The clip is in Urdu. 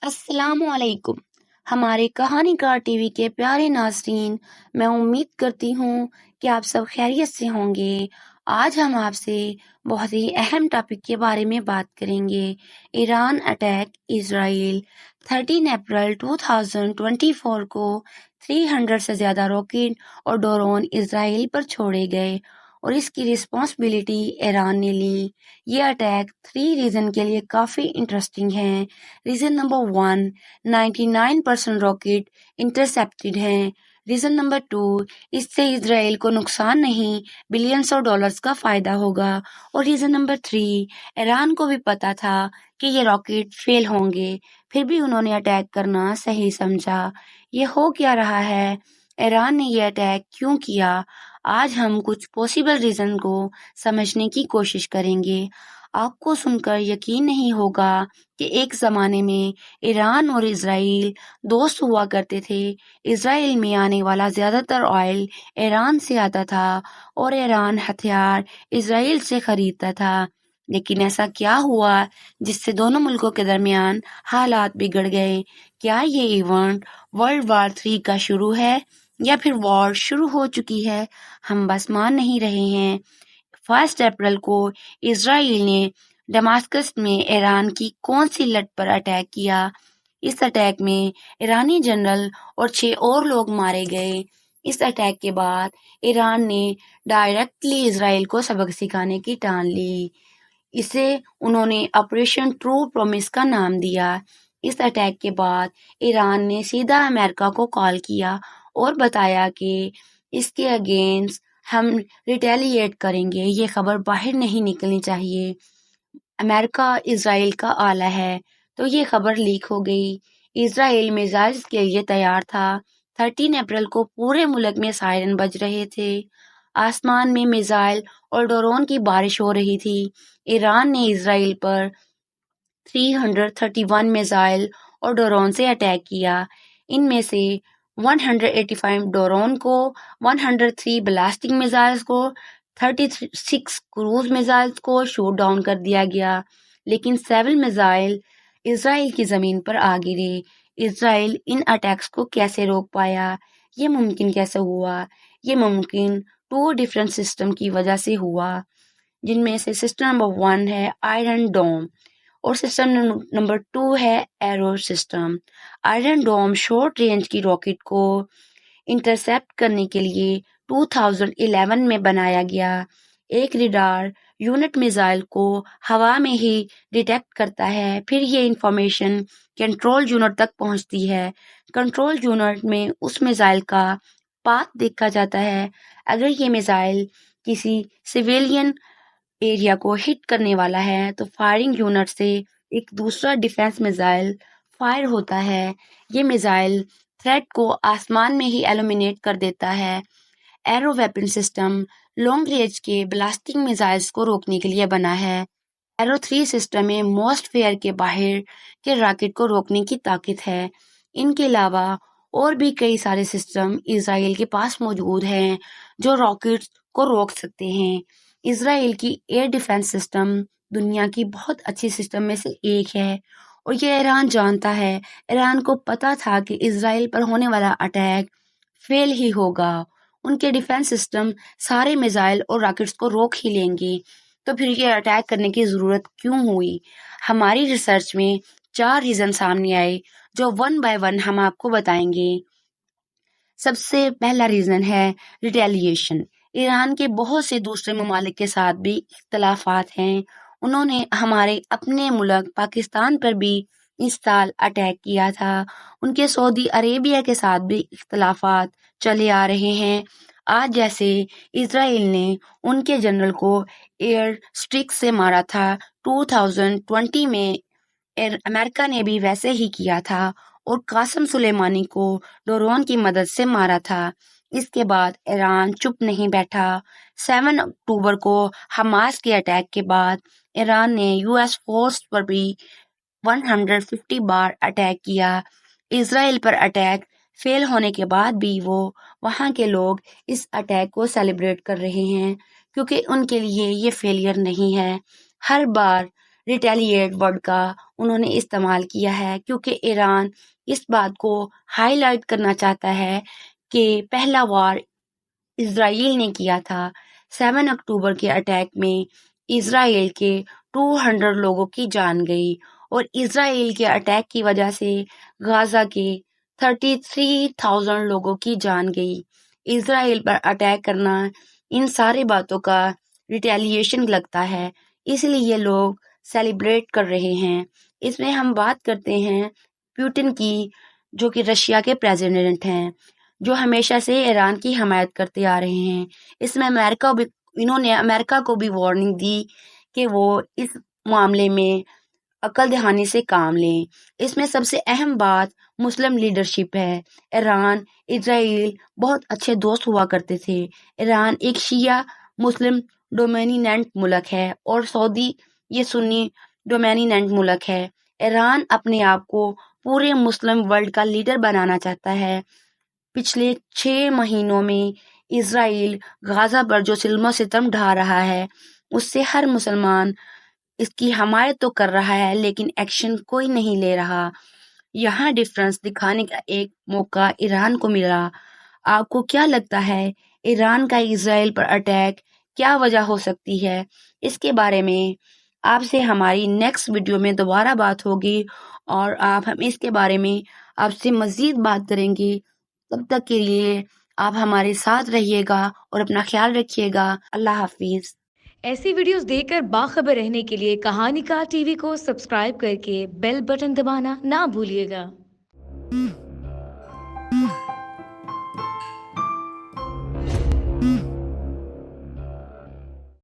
السلام علیکم ہمارے کہانی کا ٹی وی کے پیارے ناظرین، میں امید کرتی ہوں کہ آپ سب خیریت سے ہوں گے۔ آج ہم آپ سے بہت ہی اہم ٹاپک کے بارے میں بات کریں گے۔ ایران اٹیک اسرائیل۔ 13 اپریل 2024 کو 300 سے زیادہ راکٹ اور ڈرون اسرائیل پر چھوڑے گئے اور اس کی رسپانسبلٹی ایران نے لی۔ یہ اٹیک 3 ریزن کے لیے کافی انٹرسٹنگ ہے۔ ریزن نمبر 1، 99% راکٹ انٹرسپٹڈ ہیں۔ ریزن نمبر 2، اس سے اسرائیل کو نقصان نہیں، بلینس آف ڈالرز کا فائدہ ہوگا۔ اور ریزن نمبر 3، ایران کو بھی پتا تھا کہ یہ راکٹ فیل ہوں گے، پھر بھی انہوں نے اٹیک کرنا صحیح سمجھا۔ یہ ہو کیا رہا ہے؟ ایران نے یہ اٹیک کیوں کیا؟ آج ہم کچھ پوسیبل ریزن کو سمجھنے کی کوشش کریں گے۔ آپ کو سن کر یقین نہیں ہوگا کہ ایک زمانے میں ایران اور اسرائیل دوست ہوا کرتے تھے۔ اسرائیل میں آنے والا زیادہ تر آئل ایران سے آتا تھا اور ایران ہتھیار اسرائیل سے خریدتا تھا۔ لیکن ایسا کیا ہوا جس سے دونوں ملکوں کے درمیان حالات بگڑ گئے؟ کیا یہ ایونٹ ورلڈ وار 3 کا شروع ہے یا پھر وار شروع ہو چکی ہے؟ ہم بس مان نہیں رہے ہیں۔ 1 اپریل کو اسرائیل نے ڈماسکس میں ایران کی کون سی لٹ پر اٹیک کیا؟ اس اٹیک میں ایرانی جنرل اور 6 اور لوگ مارے گئے۔ اس اٹیک کے بعد ایران نے ڈائریکٹلی اسرائیل کو سبق سکھانے کی ٹان لی۔ اسے انہوں نے آپریشن ٹرو پرومس کا نام دیا۔ اس اٹیک کے بعد ایران نے سیدھا امریکہ کو کال کیا اور بتایا کہ اس کے اگینسٹ ہم ریٹیلیٹ کریں گے، یہ خبر باہر نہیں نکلنی چاہیے۔ امریکہ اسرائیل کا آلہ ہے، تو یہ خبر لیک ہو گئی۔ اسرائیل میزائلز کے لیے تیار تھا۔ 13 اپریل کو پورے ملک میں سائرن بج رہے تھے۔ آسمان میں میزائل اور ڈرون کی بارش ہو رہی تھی۔ ایران نے اسرائیل پر 331 میزائل اور ڈرون سے اٹیک کیا۔ ان میں سے 185 ڈرون کو، 103 بلاسٹک میزائلز کو، 36 کروز میزائلز کو شوٹ ڈاؤن کر دیا گیا، لیکن 7 میزائل اسرائیل کی زمین پر آ گرے۔ اسرائیل ان اٹیکس کو کیسے روک پایا؟ یہ ممکن کیسے ہوا؟ یہ ممکن 2 ڈفرینٹ سسٹم کی وجہ سے ہوا، جن میں سے سسٹم نمبر 1 ہے آئرن ڈوم اور سسٹم نمبر 2 ہے arrow system. Iron Dome short range کی راکٹ کو انٹرسیپٹ کرنے کے لیے 2011 میں بنایا گیا۔ ایک ریڈار یونٹ میزائل کو ہوا میں ہی ڈیٹیکٹ کرتا ہے، پھر یہ انفارمیشن کنٹرول یونٹ تک پہنچتی ہے۔ کنٹرول یونٹ میں اس میزائل کا پاتھ دیکھا جاتا ہے۔ اگر یہ میزائل کسی سویلین ایریا کو ہٹ کرنے والا ہے تو فائرنگ یونٹ سے ایک دوسرا ڈیفنس میزائل فائر ہوتا ہے۔ یہ میزائل تھریٹ کو آسمان میں ہی ایلیمینیٹ کر دیتا ہے۔ Arrow weapon system long range کے بلاسٹنگ میزائلز کو روکنے کے لیے بنا ہے۔ ایرو 3 سسٹم میں موسٹ فیئر کے باہر کے راکٹ کو روکنے کی طاقت ہے۔ ان کے علاوہ اور بھی کئی سارے سسٹم اسرائیل کے پاس موجود ہیں جو راکٹ کو روک سکتے ہیں۔ اسرائیل کی ایئر ڈیفنس سسٹم دنیا کی بہت اچھی سسٹم میں سے ایک ہے اور یہ ایران جانتا ہے۔ ایران کو پتا تھا کہ اسرائیل پر ہونے والا اٹیک فیل ہی ہوگا۔ ان کے ڈیفنس سسٹم سارے میزائل اور راکٹس کو روک ہی لیں گے، تو پھر یہ اٹیک کرنے کی ضرورت کیوں ہوئی؟ ہماری ریسرچ میں 4 ریزن سامنے آئے جو 1 بائی 1 ہم آپ کو بتائیں گے۔ سب سے پہلا ریزن ہے ریٹیلیشن۔ ایران کے بہت سے دوسرے ممالک کے ساتھ بھی اختلافات ہیں۔ انہوں نے ہمارے اپنے ملک پاکستان پر بھی اس سال اٹیک کیا تھا۔ ان کے سعودی عربیہ کے ساتھ بھی اختلافات چلے آ رہے ہیں۔ آج جیسے اسرائیل نے ان کے جنرل کو ایئر اسٹرائک سے مارا تھا 2020 میں، امریکہ نے بھی ویسے ہی کیا تھا اور قاسم سلیمانی کو ڈرون کی مدد سے مارا تھا۔ اس کے بعد ایران چپ نہیں بیٹھا۔ 7 اکتوبر کو حماس کے اٹیک کے بعد ایران نے US فورس پر بھی 150 بار اٹیک کیا۔ اسرائیل پر اٹیک فیل ہونے کے بعد بھی وہاں کے لوگ اس اٹیک کو سیلیبریٹ کر رہے ہیں کیونکہ ان کے لیے یہ فیلئر نہیں ہے۔ ہر بار ریٹیلیٹ ورڈ کا انہوں نے استعمال کیا ہے، کیونکہ ایران اس بات کو ہائی لائٹ کرنا چاہتا ہے کہ پہلا وار اسرائیل نے کیا تھا۔ 7 اکتوبر کے اٹیک میں اسرائیل کے 200 لوگوں کی جان گئی، اور اسرائیل کے اٹیک کی وجہ سے غزہ کے 33,000 لوگوں کی جان گئی۔ اسرائیل پر اٹیک کرنا ان ساری باتوں کا ریٹیلیشن لگتا ہے، اس لیے لوگ سیلیبریٹ کر رہے ہیں۔ اس میں ہم بات کرتے ہیں پیوٹن کی، جو کہ رشیا کے پریزیڈنٹ ہیں، جو ہمیشہ سے ایران کی حمایت کرتے آ رہے ہیں۔ اس میں انہوں نے امریکہ کو بھی وارننگ دی کہ وہ اس معاملے میں عقل دہانی سے کام لیں۔ اس میں سب سے اہم بات مسلم لیڈرشپ ہے۔ ایران، اسرائیل بہت اچھے دوست ہوا کرتے تھے۔ ایران ایک شیعہ مسلم ڈومینینٹ ملک ہے، اور سعودی یہ سنی ڈومینینٹ ملک ہے۔ ایران اپنے آپ کو پورے مسلم ورلڈ کا لیڈر بنانا چاہتا ہے۔ پچھلے 6 مہینوں میں اسرائیل غزہ پر جو ظلم و ستم ڈھا رہا ہے، اس سے ہر مسلمان اس کی حمایت تو کر رہا ہے، لیکن ایکشن کوئی نہیں لے رہا۔ یہاں ڈفرنس دکھانے کا ایک موقع ایران کو ملا۔ آپ کو کیا لگتا ہے ایران کا اسرائیل پر اٹیک کیا وجہ ہو سکتی ہے؟ اس کے بارے میں آپ سے ہماری نیکسٹ ویڈیو میں دوبارہ بات ہوگی، اور ہم اس کے بارے میں آپ سے مزید بات کریں گے۔ تب تک کے لیے آپ ہمارے ساتھ رہیے گا اور اپنا خیال رکھیے گا۔ اللہ حافظ۔ ایسی ویڈیوز دیکھ کر باخبر رہنے کے لیے کہانی کا ٹی وی کو سبسکرائب کر کے بیل بٹن دبانا نہ بھولیے گا۔